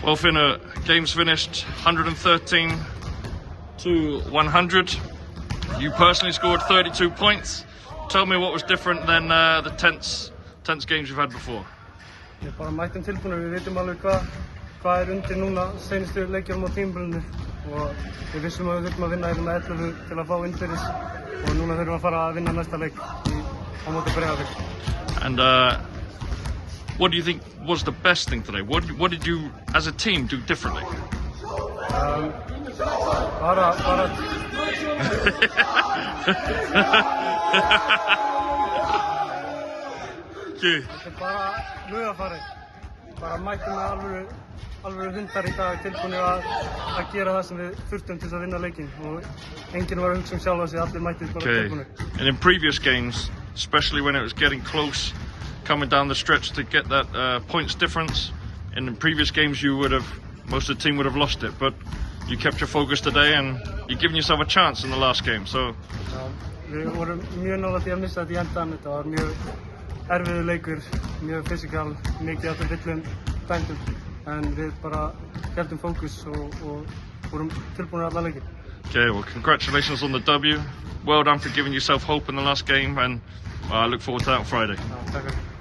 Well, Finna, games finished 113 to 100. You personally scored 32 points. Tell me what was different than the tense games you've had before. Við bara mættum tilbúinir, við vitum alveg hvað undir núna seinustu leikjum á tímabilinu og við vissum að við þurfum að vinna með 11 til að fá innbyrðis og núna þurfum að fara að vinna næsta leik á móti Breiðablik. And what do you think was the best thing today? What did you, as a team, do differently? Bara Þetta bara hugarfarið. Bara mættum með alvöru hundar í dag tilbúinir að gera það sem við þurftum til að vinna leikinn og enginn var að hugsa sjálfa sig, allir mættir bara tilbúinir. And in previous games, especially when it was getting close, coming down the stretch to get that points difference, in previous games most of the team would have lost it, but you kept your focus today and you're giving yourself a chance in the last game. So. Við vorum mjög nálægt því að missa þetta í endan, þetta var mjög erfiður leikur, mjög fysikal, mikið af villum dæmdum, en við bara héldum fókus og vorum tilbúinir alla leikinn. Okay, well, congratulations on the W. Well done for giving yourself hope in the last game, and I look forward to that on Friday. Takk fyrir.